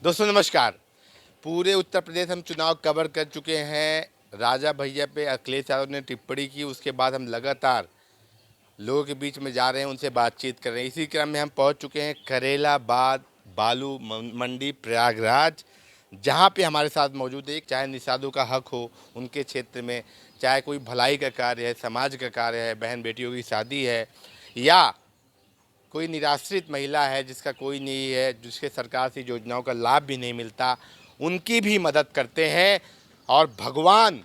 दोस्तों नमस्कार। पूरे उत्तर प्रदेश हम चुनाव कवर कर चुके हैं। राजा भैया पे अखिलेश यादव ने टिप्पणी की, उसके बाद हम लगातार लोगों के बीच में जा रहे हैं, उनसे बातचीत कर रहे हैं। इसी क्रम में हम पहुंच चुके हैं करेलाबाद बालू मंडी प्रयागराज, जहां पे हमारे साथ मौजूद है। चाहे निषादों का हक हो उनके क्षेत्र में, चाहे कोई भलाई का कार्य है, समाज का कार्य है, बहन बेटियों की शादी है, या कोई निराश्रित महिला है जिसका कोई नहीं है, जिसके सरकार से योजनाओं का लाभ भी नहीं मिलता, उनकी भी मदद करते हैं। और भगवान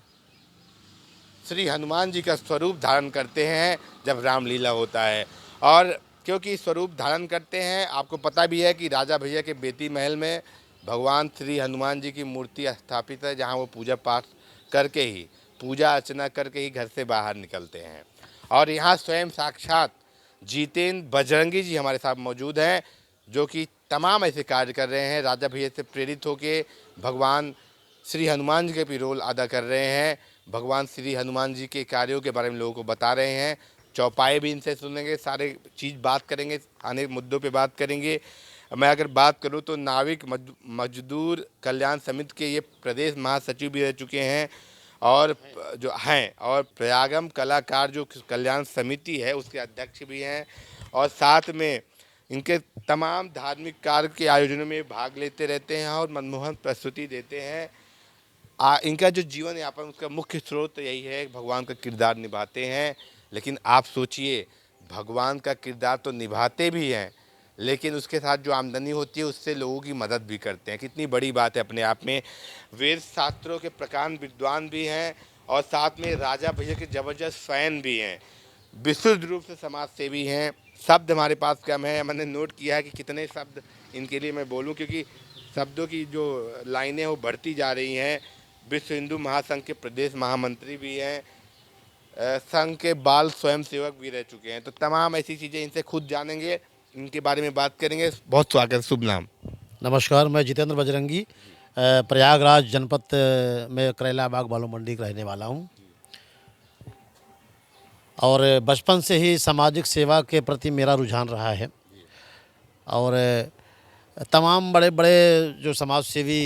श्री हनुमान जी का स्वरूप धारण करते हैं जब रामलीला होता है। और क्योंकि स्वरूप धारण करते हैं, आपको पता भी है कि राजा भैया के बेती महल में भगवान श्री हनुमान जी की मूर्ति स्थापित है, जहां वो पूजा पाठ करके ही, पूजा अर्चना करके ही घर से बाहर निकलते हैं। और यहाँ स्वयं साक्षात जितेंद्र बजरंगी जी हमारे साथ मौजूद हैं, जो कि तमाम ऐसे कार्य कर रहे हैं। राजा भैया से प्रेरित होकर भगवान श्री हनुमान जी के भी रोल अदा कर रहे हैं। भगवान श्री हनुमान जी के कार्यों के बारे में लोगों को बता रहे हैं। चौपाए भी इनसे सुनेंगे, सारे चीज़ बात करेंगे, अनेक मुद्दों पे बात करेंगे। मैं अगर बात करूं तो नाविक मजदूर कल्याण समिति के ये प्रदेश महासचिव भी रह चुके हैं, और जो हैं, और प्रयागम कलाकार जो कल्याण समिति है उसके अध्यक्ष भी हैं, और साथ में इनके तमाम धार्मिक कार्य के आयोजनों में भाग लेते रहते हैं और मनमोहन प्रस्तुति देते हैं। इनका जो जीवन यापन, उसका मुख्य स्रोत यही है, भगवान का किरदार निभाते हैं। लेकिन आप सोचिए, भगवान का किरदार तो निभाते भी हैं, लेकिन उसके साथ जो आमदनी होती है उससे लोगों की मदद भी करते हैं। कितनी बड़ी बात है अपने आप में। वेद शास्त्रों के प्रकांड विद्वान भी हैं, और साथ में राजा भैया के जबरदस्त फैन भी हैं, विशुद्ध रूप से समाज सेवी हैं। शब्द हमारे पास कम है, मैंने नोट किया है कि कितने शब्द इनके लिए मैं बोलूं, क्योंकि शब्दों की जो लाइनें वो बढ़ती जा रही हैं। विश्व हिंदू महासंघ के प्रदेश महामंत्री भी हैं, संघ के बाल स्वयं सेवक भी रह चुके हैं। तो तमाम ऐसी चीज़ें इनसे खुद जानेंगे, इनके बारे में बात करेंगे। बहुत स्वागत, शुभ नाम। नमस्कार, मैं जितेंद्र बजरंगी प्रयागराज जनपद में करेलाबाग बालू मंडी का रहने वाला हूं, और बचपन से ही सामाजिक सेवा के प्रति मेरा रुझान रहा है। और तमाम बड़े बड़े जो समाज सेवी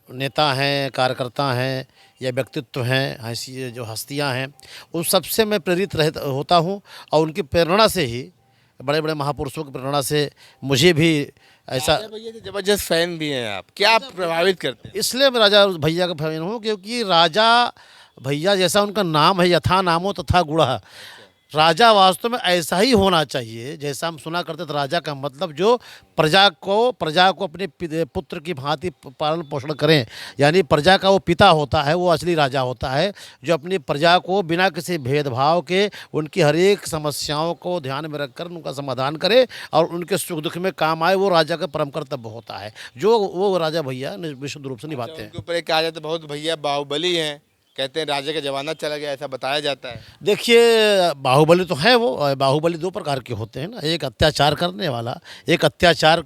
नेता हैं, कार्यकर्ता हैं या व्यक्तित्व हैं, ऐसी जो हस्तियां हैं, उन सबसे मैं प्रेरित होता हूं, और उनकी प्रेरणा से ही, बड़े बड़े महापुरुषों की प्रेरणा से मुझे भी ऐसा। राजा भैया के जबरदस्त फैन भी हैं आप, क्या आप प्रभावित करते हैं? इसलिए मैं राजा भैया का फैन हूँ क्योंकि राजा भैया जैसा उनका नाम है, यथा नामो तथा गुणः। राजा वास्तव में ऐसा ही होना चाहिए। जैसा हम सुना करते थे, राजा का मतलब जो प्रजा को अपने पुत्र की भांति पालन पोषण करें, यानी प्रजा का वो पिता होता है, वो असली राजा होता है, जो अपनी प्रजा को बिना किसी भेदभाव के उनकी हर एक समस्याओं को ध्यान में रखकर उनका समाधान करे और उनके सुख दुख में काम आए। वो राजा का परम कर्तव्य होता है, जो वो राजा भैया विशुद्ध रूप से निभाते हैं। उनके ऊपर एक कहा जाता है बहुत भैया बाहुबली हैं, कहते हैं राजा का जमाना चला गया, ऐसा बताया जाता है। देखिए, बाहुबली तो है वो। बाहुबली दो प्रकार के होते हैं ना, एक अत्याचार करने वाला, एक अत्याचार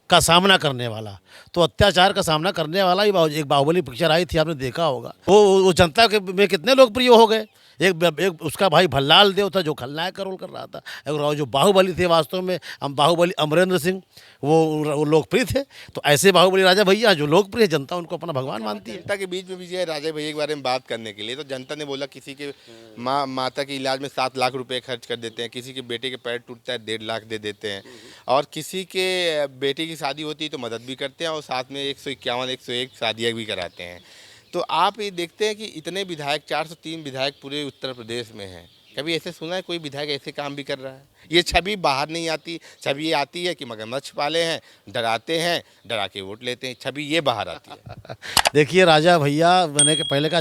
का सामना करने वाला। तो अत्याचार का सामना करने वाला ही एक बाहुबली पिक्चर आई थी, आपने देखा होगा। वो जनता के में कितने लोकप्रिय हो गए। एक उसका भाई भल्लाल देव था जो खलनायक का रोल कर रहा था, और जो बाहुबली थे वास्तव में बाहुबली अमरेंद्र सिंह, वो लोकप्रिय थे। तो ऐसे बाहुबली राजा भैया जो लोकप्रिय, जनता उनको अपना भगवान मानती है। जनता के बीच में भी जो है राजा भैया के बारे में बात करने के लिए, तो जनता ने बोला किसी के माता के इलाज में 7 लाख रुपए खर्च कर देते हैं, किसी के बेटे के पैर टूटता है 1.5 लाख दे देते हैं, और किसी के बेटे की शादी होती है तो मदद भी करते हैं, और साथ में 151 101 शादियाँ भी कराते हैं। तो आप ये देखते हैं कि इतने विधायक, 403 विधायक पूरे उत्तर प्रदेश में हैं। कभी ऐसे सुना है कोई विधायक ऐसे काम भी कर रहा है? ये छवि बाहर नहीं आती। छवि ये आती है कि मगरमच्छ पाले हैं, डराते हैं, डरा के वोट लेते हैं, छवि ये बाहर आती है। देखिए, राजा भैया मैंने के पहले का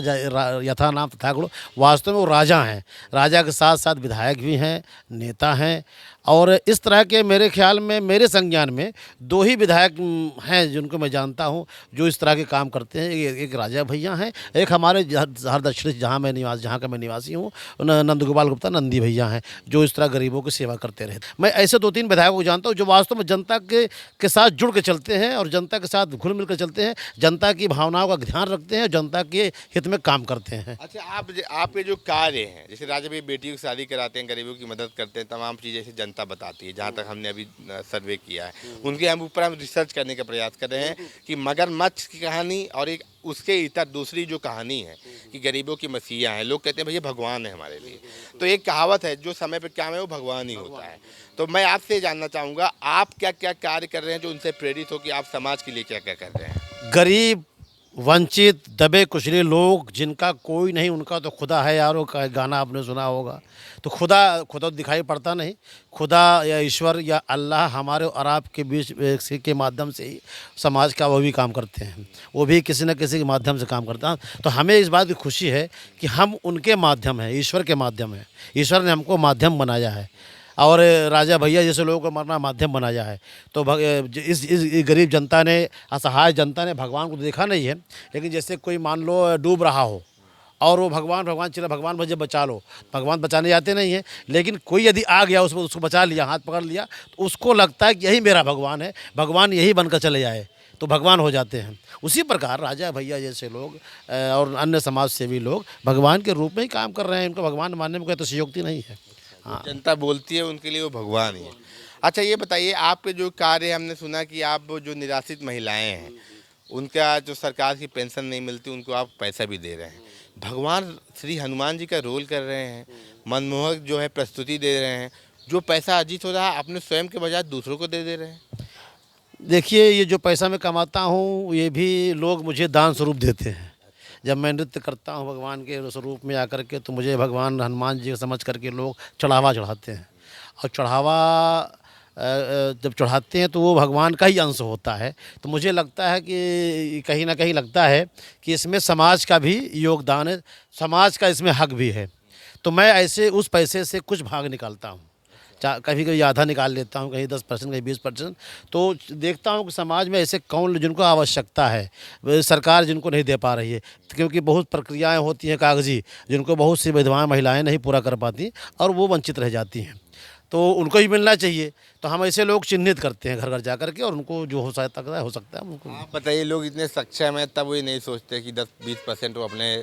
यथा नाम तथा गुण, वास्तव में वो राजा हैं। राजा के साथ साथ विधायक भी हैं, नेता हैं, और इस तरह के मेरे ख्याल में, मेरे संज्ञान में 2 ही विधायक हैं जिनको मैं जानता हूं जो इस तरह के काम करते हैं। एक राजा भैया हैं, एक हमारे हरदक्षिणी जहां का मैं निवासी हूं, नंदगोपाल गुप्ता नंदी भैया हैं, जो इस तरह गरीबों की सेवा करते रहे। मैं ऐसे 2-3 विधायकों को जानता हूँ जो वास्तव में जनता के साथ जुड़ के चलते हैं और जनता के साथ घुल मिल कर चलते हैं, जनता की भावनाओं का ध्यान रखते हैं, जनता के हित में काम करते हैं। अच्छा, आपके जो कार्य हैं, जैसे राजा भाई बेटियों की शादी कराते हैं, गरीबों की मदद करते हैं, तमाम चीज़ें जैसे जनता बताती है, जहाँ तक हमने अभी सर्वे किया है उनके हम ऊपर हम रिसर्च करने का प्रयास कर रहे हैं कि मगरमच्छ की कहानी और एक उसके इतर दूसरी जो कहानी है कि गरीबों की मसीहा हैं, लोग कहते हैं भैया भगवान है हमारे लिए। तो एक कहावत है, जो समय पे काम है वो भगवान ही होता है। तो मैं आपसे जानना चाहूँगा, आप क्या क्या कार्य कर रहे हैं जो उनसे प्रेरित हो कि आप समाज के लिए क्या क्या कर रहे हैं? गरीब, वंचित, दबे कुचले लोग जिनका कोई नहीं, उनका तो खुदा है यारो का गाना आपने सुना होगा। तो खुदा खुदा तो दिखाई पड़ता नहीं, खुदा या ईश्वर या अल्लाह हमारे और आपके बीच के माध्यम से ही समाज का वो भी काम करते हैं, वो भी किसी न किसी के माध्यम से काम करते हैं। तो हमें इस बात की खुशी है कि हम उनके माध्यम हैं, ईश्वर के माध्यम हैं। ईश्वर ने हमको माध्यम बनाया है और राजा भैया जैसे लोगों को मरना माध्यम बनाया है। तो इस गरीब जनता ने, असहाय जनता ने भगवान को देखा नहीं है, लेकिन जैसे कोई मान लो डूब रहा हो और वो भगवान भगवान चला, भगवान मुझे बचा लो, भगवान बचाने जाते नहीं हैं, लेकिन कोई यदि आ गया उसको बचा लिया, हाथ पकड़ लिया, तो उसको लगता है कि यही मेरा भगवान है, भगवान यही बनकर चले जाए, तो भगवान हो जाते हैं। उसी प्रकार राजा भैया जैसे लोग और अन्य समाज सेवी लोग भगवान के रूप में ही काम कर रहे हैं। इनको भगवान मानने में कोई अतिशयोक्ति नहीं है। हाँ, जनता बोलती है उनके लिए वो भगवान ही है। अच्छा, ये बताइए, आपके जो कार्य, हमने सुना कि आप जो निराश्रित महिलाएं हैं उनका जो सरकार की पेंशन नहीं मिलती उनको आप पैसा भी दे रहे हैं, भगवान श्री हनुमान जी का रोल कर रहे हैं, मनमोहक जो है प्रस्तुति दे रहे हैं, जो पैसा अर्जित हो रहा है अपने स्वयं के बजाय दूसरों को दे रहे हैं। देखिए ये जो पैसा मैं कमाता हूँ ये भी लोग मुझे दान स्वरूप देते हैं। जब मैं नृत्य करता हूँ भगवान के स्वरूप में आकर के, तो मुझे भगवान हनुमान जी को समझ करके लोग चढ़ावा चढ़ाते हैं और चढ़ावा जब चढ़ाते हैं तो वो भगवान का ही अंश होता है। तो मुझे लगता है कि कहीं ना कहीं लगता है कि इसमें समाज का भी योगदान है, समाज का इसमें हक भी है। तो मैं ऐसे उस पैसे से कुछ भाग निकालता हूँ, कभी कभी आधा निकाल लेता हूँ, कहीं 10%, कहीं 20%। तो देखता हूँ कि समाज में ऐसे कौन जिनको आवश्यकता है, सरकार जिनको नहीं दे पा रही है, क्योंकि बहुत प्रक्रियाएं होती हैं कागजी, जिनको बहुत सी विधवाएं महिलाएं नहीं पूरा कर पाती और वो वंचित रह जाती हैं, तो उनको ही मिलना चाहिए। तो हम ऐसे लोग चिन्हित करते हैं घर घर जा कर के, और उनको जो हो सकता है उनको। आप बताइए, लोग इतने सक्षम हैं तब वो ये नहीं सोचते कि 10-20% वो अपने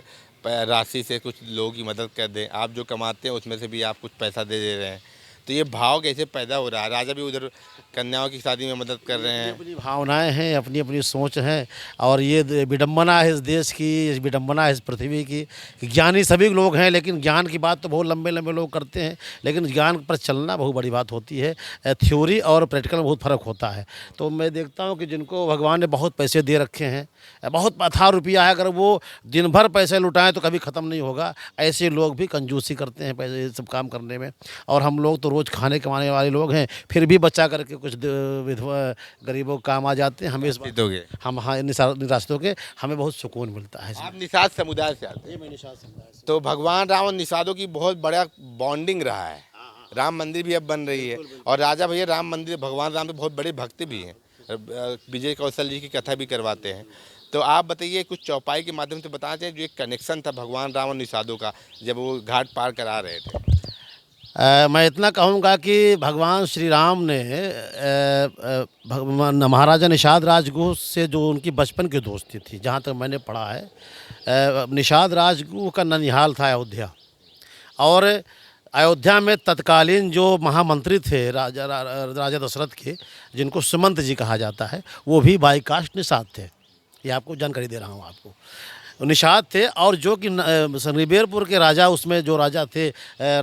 राशि से कुछ लोगों की मदद कर दें। आप जो कमाते हैं उसमें से भी आप कुछ पैसा दे दे रहे हैं, तो ये भाव कैसे पैदा हो रहा है? राजा भी उधर कन्याओं की शादी में मदद कर रहे हैं। अपनी भावनाएं हैं, अपनी अपनी सोच है, और ये विडंबना है इस देश की, विडंबना है इस पृथ्वी की कि ज्ञानी सभी लोग हैं, लेकिन ज्ञान की बात तो बहुत लंबे लंबे लोग करते हैं, लेकिन ज्ञान पर चलना बहुत बड़ी बात होती है। थ्योरी और प्रैक्टिकल में बहुत फ़र्क होता है। तो मैं देखता हूँ कि जिनको भगवान ने बहुत पैसे दे रखे हैं, बहुत अथाह रुपया है, अगर वो दिन भर पैसे लुटाएं तो कभी ख़त्म नहीं होगा। ऐसे लोग भी कंजूसी करते हैं पैसे सब काम करने में, और हम लोग तो रोज़ खाने कमाने वाले लोग हैं, फिर भी बचा करके कुछ विधवा गरीबों को काम आ जाते हैं। हमें इस बात हम हाँ निराश्रितों के हमें बहुत सुकून मिलता है। आप निषाद समुदाय से आते हैं? मैं निषाद समुदाय से। तो भगवान राम और निषादों की बहुत बड़ा बॉन्डिंग रहा है। राम मंदिर भी अब बन रही है, और राजा भैया राम मंदिर, भगवान राम के बहुत बड़े भक्त भी हैं, विजय कौशल जी की कथा भी करवाते हैं। तो आप बताइए, कुछ चौपाई के माध्यम से बताना चाहिए जो एक कनेक्शन था भगवान राम और निषादों का जब वो घाट पार करा रहे थे। मैं इतना कहूँगा कि भगवान श्री राम ने महाराजा निषाद राजगुह से जो उनकी बचपन की दोस्ती थी, जहाँ तक मैंने पढ़ा है, निषाद राजगुह का ननिहाल था अयोध्या, और अयोध्या में तत्कालीन जो महामंत्री थे राजा दशरथ के, जिनको सुमंत जी कहा जाता है, वो भी बाई कास्ट निषाद थे। ये आपको जानकारी दे रहा हूँ आपको, निषाद थे। और जो कि निबेरपुर के राजा, उसमें जो राजा थे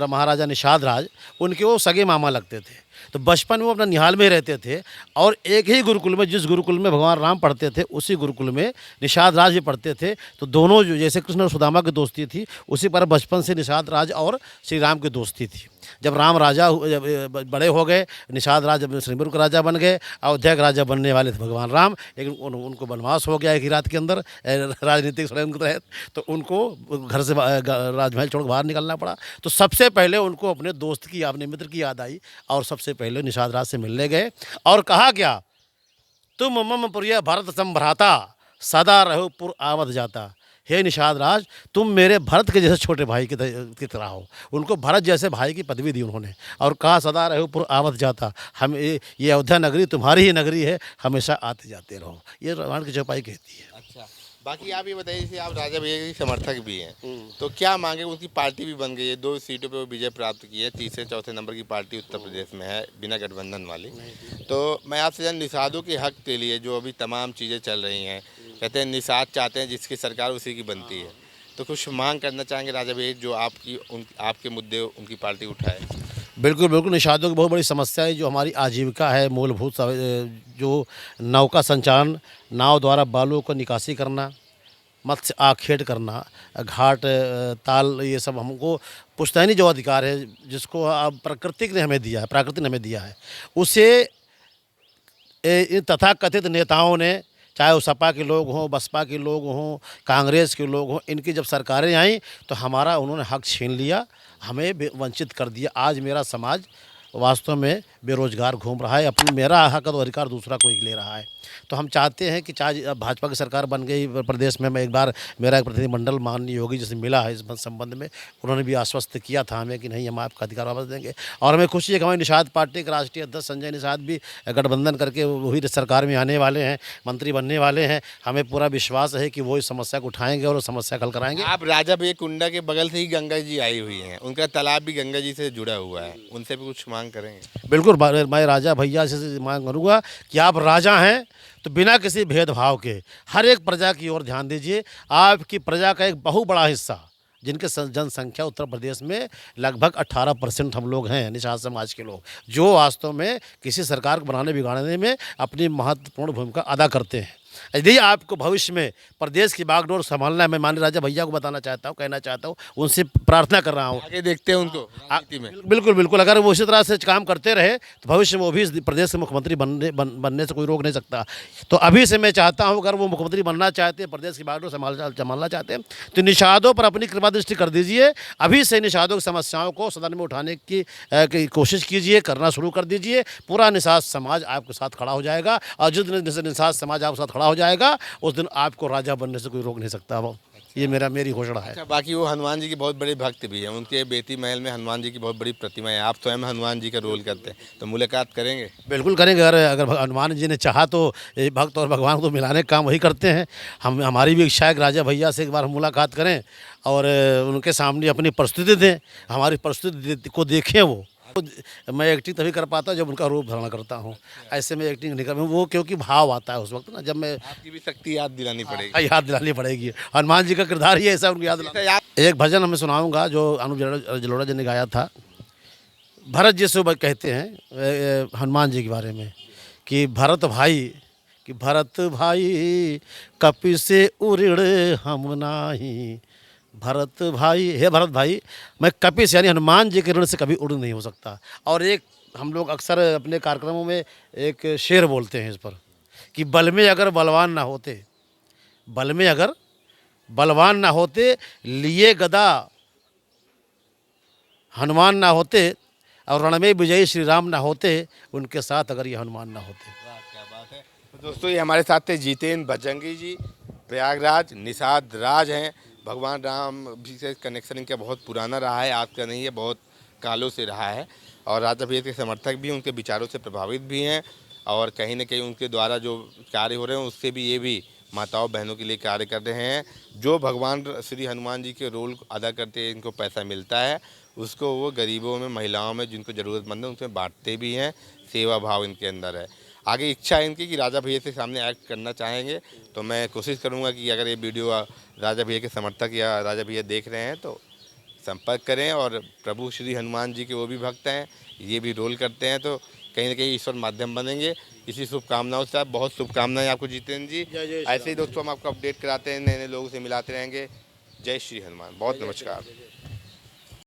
महाराजा निषाद राज, उनके वो सगे मामा लगते थे। तो बचपन में वो अपना निहाल में ही रहते थे, और एक ही गुरुकुल में, जिस गुरुकुल में भगवान राम पढ़ते थे उसी गुरुकुल में निषाद राज भी पढ़ते थे। तो दोनों जो जैसे कृष्ण और सुदामा की दोस्ती थी, उसी पर बचपन से निषाद राज और श्री राम की दोस्ती थी। जब राम राजा जब बड़े हो गए, निषाद राज जब श्रीपुर के राजा बन गए, अयोध्या के राजा बनने वाले थे भगवान राम, लेकिन उनको वनवास हो गया एक ही रात के अंदर राजनीतिक षड्यंत्र के तहत, तो उनको घर से राजमहल छोड़ बाहर निकलना पड़ा। तो सबसे पहले उनको अपने दोस्त की, अपने मित्र की याद आई, और सबसे पहले निषाद राज से मिलने गए, और कहा क्या, तुम मम प्रिय भरत संभ्राता, सदा रहो पुर आवत जाता, हे निषाद राज, तुम मेरे भरत के जैसे छोटे भाई की तरह हो। उनको भरत जैसे भाई की पदवी दी उन्होंने, और कहा सदा रहो पुर आवत जाता, हम ये अयोध्या नगरी तुम्हारी ही नगरी है, हमेशा आते जाते रहो। ये रामायण की चौपाई कहती है। अच्छा, बाकी आप ये बताइए, जैसे आप राजा भैया के समर्थक भी हैं, तो क्या मांगे? उनकी पार्टी भी बन गई है, 2 सीटों पे वो विजय प्राप्त की है, तीसरे चौथे नंबर की पार्टी उत्तर प्रदेश में है बिना गठबंधन वाली। तो मैं आपसे जान, निषादों के हक के लिए जो अभी तमाम चीज़ें चल रही हैं, कहते हैं निषाद चाहते हैं जिसकी सरकार उसी की बनती है, तो कुछ मांग करना चाहेंगे राजा भैया जो आपके मुद्दे उनकी पार्टी उठाए? बिल्कुल, बिल्कुल, निषादों की बहुत बड़ी समस्या है, जो हमारी आजीविका है, मूलभूत जो नौका संचालन, नाव द्वारा बालुओं को निकासी करना, मत्स्य आखेट करना, घाट ताल, ये सब हमको पुश्तैनी जो अधिकार है, जिसको अब प्राकृतिक ने हमें दिया है, प्रकृति ने हमें दिया है, उसे इन तथाकथित नेताओं ने, चाहे वो सपा के लोग हों, बसपा के लोग हों, कांग्रेस के लोग हों, इनकी जब सरकारें आईं तो हमारा उन्होंने हक छीन लिया, हमें वंचित कर दिया। आज मेरा समाज वास्तव में बेरोजगार घूम रहा है, अपनी मेरा हक और अधिकार दूसरा कोई ले रहा है। तो हम चाहते हैं कि चाहे अब भाजपा की सरकार बन गई प्रदेश में, मैं एक बार मेरा एक प्रतिनिधिमंडल माननीय योगी जी से मिला है इस संबंध में, उन्होंने भी आश्वस्त किया था हमें कि नहीं, हम आपका अधिकार वापस देंगे। और हमें खुशी है कि हमारी निषाद पार्टी के राष्ट्रीय अध्यक्ष संजय निषाद भी गठबंधन करके वही सरकार में आने वाले हैं, मंत्री बनने वाले हैं। हमें पूरा विश्वास है कि वो इस समस्या को उठाएंगे और समस्या हल कराएंगे। आप राजा भैया कुंडा के बगल से ही गंगा जी आई हुई हैं, उनका तालाब भी गंगा जी से जुड़ा हुआ है, उनसे भी कुछ मांग करेंगे? बिल्कुल, मैं राजा भैया से मांग करूँगा कि आप राजा हैं तो बिना किसी भेदभाव के हर एक प्रजा की ओर ध्यान दीजिए। आपकी प्रजा का एक बहुत बड़ा हिस्सा, जिनके जनसंख्या उत्तर प्रदेश में लगभग 18% हम लोग हैं, निषाद समाज के लोग, जो वास्तव में किसी सरकार को बनाने बिगाड़ने में अपनी महत्वपूर्ण भूमिका अदा करते हैं। यदि आपको भविष्य में प्रदेश की बागडोर संभालना है, मैं माननीय राजा भैया को बताना चाहता हूँ, कहना चाहता हूँ, उनसे प्रार्थना कर रहा हूँ, आगे देखते हैं उनको राजनीति में। बिल्कुल, बिल्कुल, अगर वो इसी तरह से काम करते रहे तो भविष्य में वो भी इस प्रदेश के मुख्यमंत्री बनने से कोई रोक नहीं सकता। तो अभी से मैं चाहता हूँ, अगर वो मुख्यमंत्री बनना चाहते हैं, प्रदेश की बागडोर संभालना चाहते हैं, तो निषादों पर अपनी कृपा दृष्टि कर दीजिए। अभी से निषादों की समस्याओं को सदन में उठाने की कोशिश कीजिए, करना शुरू कर दीजिए। पूरा निषाद समाज आपके साथ खड़ा हो जाएगा, और जिस दिन निषाद समाज आपके साथ खड़ा हो जाएगा, उस दिन आपको राजा बनने से कोई रोक नहीं सकता। वो ये मेरी घोषणा है। अच्छा, बाकी वो हनुमान जी के बहुत बड़े भक्त भी हैं, उनके बेती महल में हनुमान जी की बहुत बड़ी प्रतिमा है, आप स्वयं हनुमान जी का रोल करते हैं, तो मुलाकात करेंगे? बिल्कुल करेंगे, अगर हनुमान जी ने चाहा तो ये भक्त और भगवान को मिलाने का काम वही करते हैं। हमारी भी इच्छा है कि राजा भैया से एक बार हम मुलाकात करें और उनके सामने अपनी प्रस्तुति दें, हमारी प्रस्तुति को देखें। मैं एक्टिंग तभी कर पाता जब उनका रूप धारण करता हूँ, ऐसे में एक्टिंग नहीं कर, वो क्योंकि भाव आता है उस वक्त ना, जब मैं, आपकी भी शक्ति याद दिलानी पड़ेगी। याद दिलानी पड़ेगी। हनुमान जी का किरदार ही ऐसा, उनको याद दिलाना। एक भजन हमें सुनाऊंगा जो अनूप जलोटा जी ने गाया था। भरत जी से कहते हैं हनुमान जी के बारे में कि भरत भाई कपि से उड़िड़ हम नाही। भरत भाई, हे भरत भाई, मैं कपि से यानी हनुमान जी के ऋण से कभी उड़ नहीं हो सकता। और एक हम लोग अक्सर अपने कार्यक्रमों में एक शेर बोलते हैं इस पर कि बल में अगर बलवान ना होते, लिए गदा हनुमान ना होते, और रण में विजयी श्री राम ना होते, उनके साथ अगर ये हनुमान ना होते। क्या बात है। तो दोस्तों, ये हमारे साथ थे जितेंद्र भजंगी जी, प्रयागराज निषाद राज हैं। भगवान राम भी से कनेक्शन इनका बहुत पुराना रहा है, आज का नहीं है, बहुत कालों से रहा है, और राजा भैया के समर्थक भी हैं, उनके विचारों से प्रभावित भी हैं, और कहीं ना कहीं उनके द्वारा जो कार्य हो रहे हैं उससे भी ये भी माताओं बहनों के लिए कार्य कर रहे हैं। जो भगवान श्री हनुमान जी के रोल अदा करते हैं, इनको पैसा मिलता है, उसको वो गरीबों में, महिलाओं में, जिनको ज़रूरतमंद है उनमें बांटते भी हैं। सेवा भाव इनके अंदर है। आगे इच्छा है इनकी कि राजा भैया से सामने एक्ट करना चाहेंगे, तो मैं कोशिश करूंगा कि अगर ये वीडियो राजा भैया के समर्थक या राजा भैया देख रहे हैं तो संपर्क करें। और प्रभु श्री हनुमान जी के वो भी भक्त हैं, ये भी रोल करते हैं, तो कहीं ना कहीं ईश्वर माध्यम बनेंगे। इसी शुभकामनाओं से, बहुत शुभकामनाएं आपको जितेंद्र जी। ऐसे ही दोस्तों हम आपको अपडेट कराते हैं, नए नए लोगों से मिलाते रहेंगे। जय श्री हनुमान, बहुत नमस्कार।